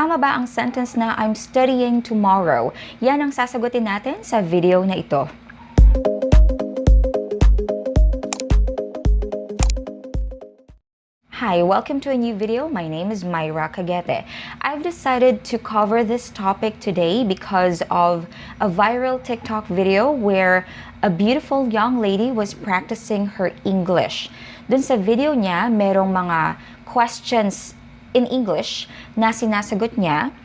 Tama ba ang sentence na I'm studying tomorrow? Yan ang sasagutin natin sa video na ito. Hi, welcome to a new video. My name is Myra Cagete. I've decided to cover this topic today because of a viral TikTok video where a beautiful young lady was practicing her English. Dun sa video niya, merong mga questions in English na sinasagot niya.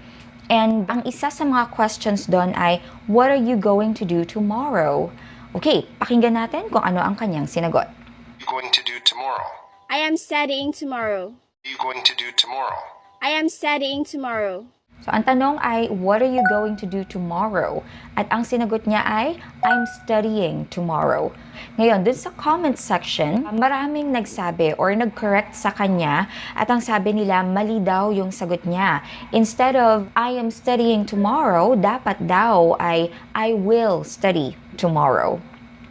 And ang isa sa mga questions doon ay, what are you going to do tomorrow? Okay, pakinggan natin kung ano ang kanyang sinagot. What are you going to do tomorrow? I am studying tomorrow. What are you going to do tomorrow? I am studying tomorrow. So, ang tanong ay, what are you going to do tomorrow? At ang sinagot niya ay, I'm studying tomorrow. Ngayon, dun sa comment section, maraming nagsabi or nag-correct sa kanya at ang sabi nila, mali daw yung sagot niya. Instead of, I am studying tomorrow, dapat daw ay, I will study tomorrow.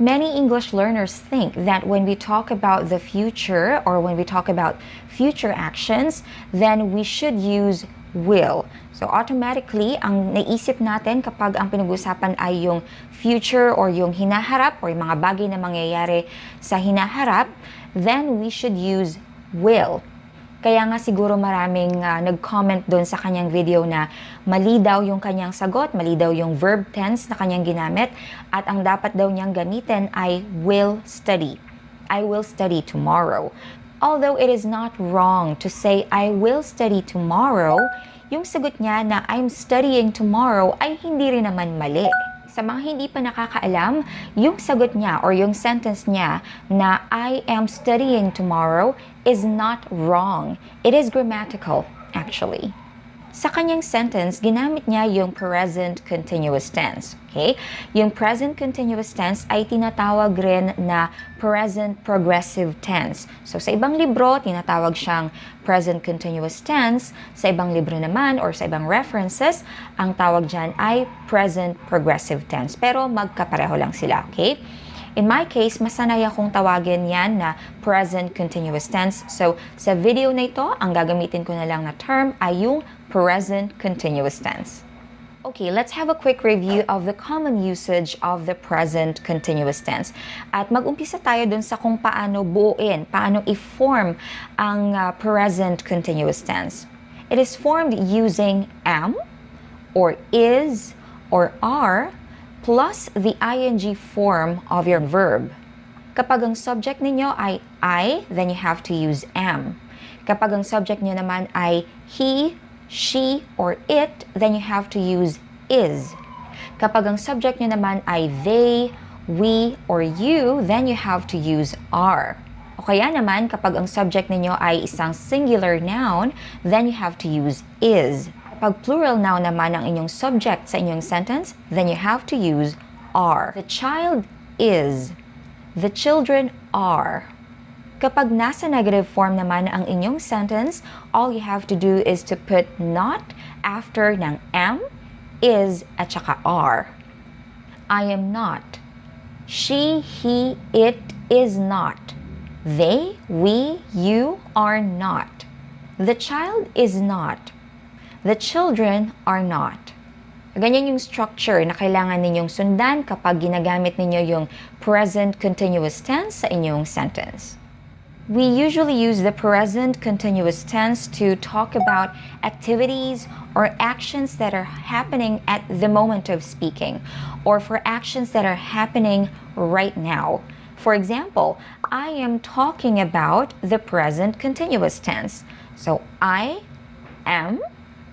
Many English learners think that when we talk about the future or when we talk about future actions, then we should use will. So automatically, ang naisip natin kapag ang pinag-usapan ay yung future or yung hinaharap or yung mga bagay na mangyayari sa hinaharap, then we should use will. Kaya nga siguro maraming nag-comment doon sa kanyang video na mali daw yung kanyang sagot, mali daw yung verb tense na kanyang ginamit, at ang dapat daw niyang gamitin ay will study. I will study tomorrow. Although it is not wrong to say I will study tomorrow, yung sagot niya na I'm studying tomorrow ay hindi rin naman mali. Sa mga hindi pa nakakaalam, yung sagot niya or yung sentence niya na I am studying tomorrow is not wrong. It is grammatical, actually. Sa kanyang sentence, ginamit niya yung present continuous tense. Okay? Yung present continuous tense ay tinatawag rin na present progressive tense. So sa ibang libro, tinatawag siyang present continuous tense. Sa ibang libro naman or sa ibang references, ang tawag dyan ay present progressive tense. Pero magkapareho lang sila. Okay? In my case, masanay akong tawagin yan na present continuous tense. So, sa video na ito, ang gagamitin ko na lang na term ay yung present continuous tense. Okay, let's have a quick review of the common usage of the present continuous tense. At mag-umpisa tayo dun sa kung paano buuin, paano i-form ang present continuous tense. It is formed using am, or is, or are, plus the ing form of your verb. Kapag ang subject ninyo ay I, then you have to use am. Kapag ang subject niyo naman ay he, she, or it, then you have to use is. Kapag ang subject niyo naman ay they, we, or you, then you have to use are. O kaya naman, kapag ang subject ninyo ay isang singular noun, then you have to use is. Kapag plural noun naman ang inyong subject sa inyong sentence, then you have to use are. The child is. The children are. Kapag nasa negative form naman ang inyong sentence, all you have to do is to put not after ng am, is, at saka are. I am not. She, he, it is not. They, we, you are not. The child is not. The children are not. Ganyan yung structure na kailangan ninyong sundan kapag ginagamit ninyo yung present continuous tense sa inyong sentence. We usually use the present continuous tense to talk about activities or actions that are happening at the moment of speaking, or for actions that are happening right now. For example, I am talking about the present continuous tense. So, I am,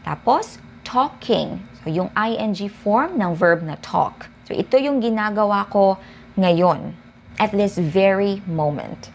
tapos talking. So, yung ing form ng verb na talk. So, ito yung ginagawa ko ngayon, at this very moment.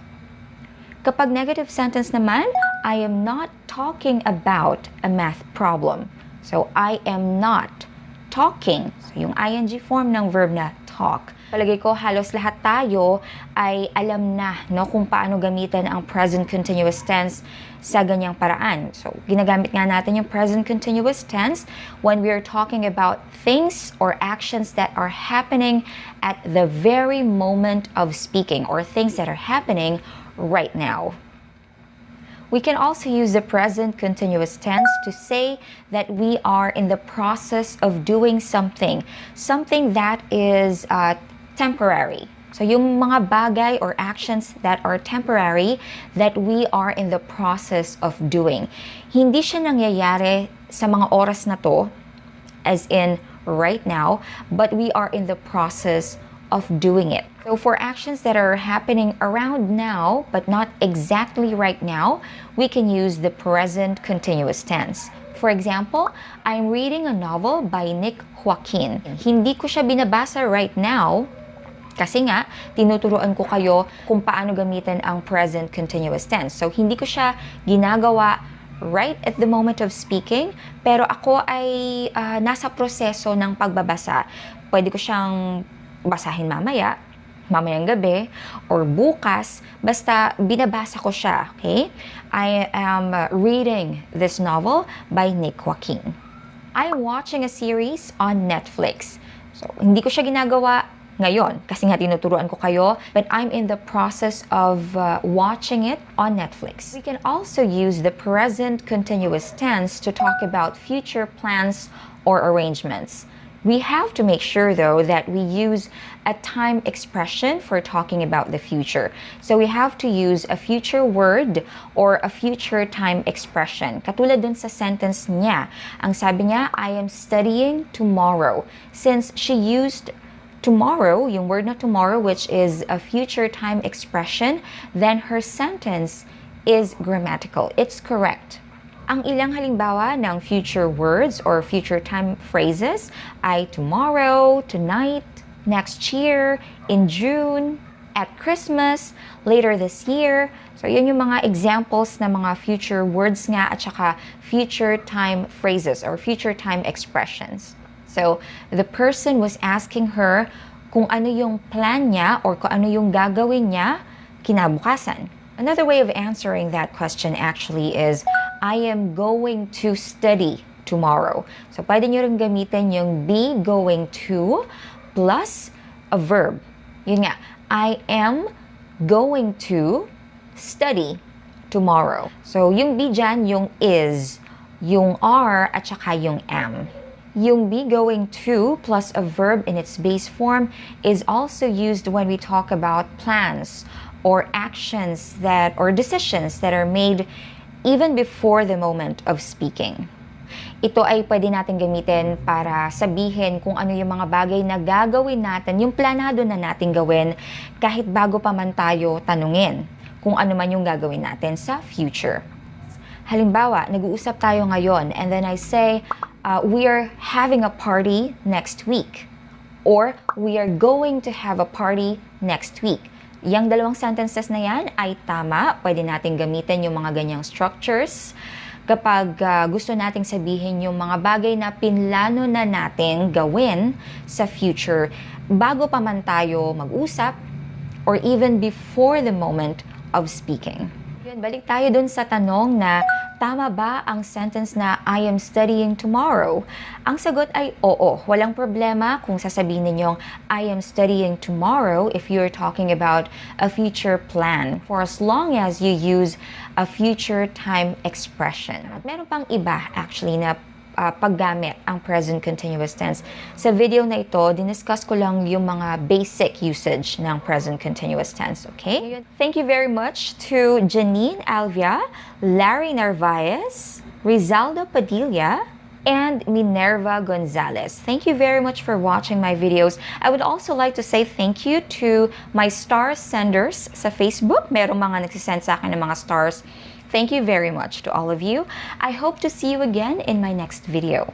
Kapag negative sentence naman, I am not talking about a math problem. So, I am not talking. So, yung ing form ng verb na talk. Palagay ko halos lahat tayo ay alam na kung paano gamitin ang present continuous tense sa ganyang paraan. So, ginagamit nga natin yung present continuous tense when we are talking about things or actions that are happening at the very moment of speaking, or things that are happening right now. We can also use the present continuous tense to say that we are in the process of doing something that is temporary. So yung mga bagay or actions that are temporary that we are in the process of doing. Hindi siya nangyayari sa mga oras na to, as in right now, but we are in the process of doing it. So for actions that are happening around now, but not exactly right now, we can use the present continuous tense. For example, I'm reading a novel by Nick Joaquin. Hindi ko siya binabasa right now, kasi nga, tinuturuan ko kayo kung paano gamitin ang present continuous tense. So, hindi ko siya ginagawa right at the moment of speaking, pero ako ay nasa proseso ng pagbabasa. Pwede ko siyang basahin mamayang gabi, or bukas, basta binabasa ko siya, okay? I am reading this novel by Nick Joaquin. I'm watching a series on Netflix. So, hindi ko siya ginagawa ngayon, kasi nga tinuturuan ko kayo, but I'm in the process of watching it on Netflix. We can also use the present continuous tense to talk about future plans or arrangements. We have to make sure, though, that we use a time expression for talking about the future. So we have to use a future word or a future time expression. Katulad dun sa sentence niya, ang sabi niya, I am studying tomorrow. Since she used tomorrow, yung word na tomorrow, which is a future time expression, then her sentence is grammatical. It's correct. Ang ilang halimbawa ng future words or future time phrases ay tomorrow, tonight, next year, in June, at Christmas, later this year. So yun yung mga examples ng mga future words nga at saka future time phrases or future time expressions. So, the person was asking her kung ano yung plan niya or kung ano yung gagawin niya kinabukasan. Another way of answering that question actually is, I am going to study tomorrow. So, pwede nyo rin gamitin yung be going to plus a verb. Yun nga, I am going to study tomorrow. So, yung be dyan, yung is, yung are, at saka yung am. Yung be going to plus a verb in its base form is also used when we talk about plans or actions or decisions that are made even before the moment of speaking. Ito ay pwede natin gamitin para sabihin kung ano yung mga bagay na gagawin natin, yung planado na natin gawin kahit bago pa man tayo tanungin kung ano man yung gagawin natin sa future. Halimbawa, nag-uusap tayo ngayon and then I say, we are having a party next week. Or, we are going to have a party next week. Yang dalawang sentences na yan ay tama. Pwede natin gamitin yung mga ganyang structures kapag gusto nating sabihin yung mga bagay na pinlano na natin gawin sa future bago pa man tayo mag-usap or even before the moment of speaking. Yun, balik tayo dun sa tanong na tama ba ang sentence na I am studying tomorrow? Ang sagot ay oo. Walang problema kung sasabihin ninyong I am studying tomorrow if you're talking about a future plan for as long as you use a future time expression. At meron pang iba actually na paggamit ang present continuous tense. Sa video na ito, diniscuss ko lang yung mga basic usage ng present continuous tense, okay? Thank you very much to Janine Alvia, Larry Narvaez, Rizaldo Padilla, and Minerva Gonzalez. Thank you very much for watching my videos. I would also like to say thank you to my star senders sa Facebook. Merong mga nagsisend sa akin ng mga stars. Thank you very much to all of you. I hope to see you again in my next video.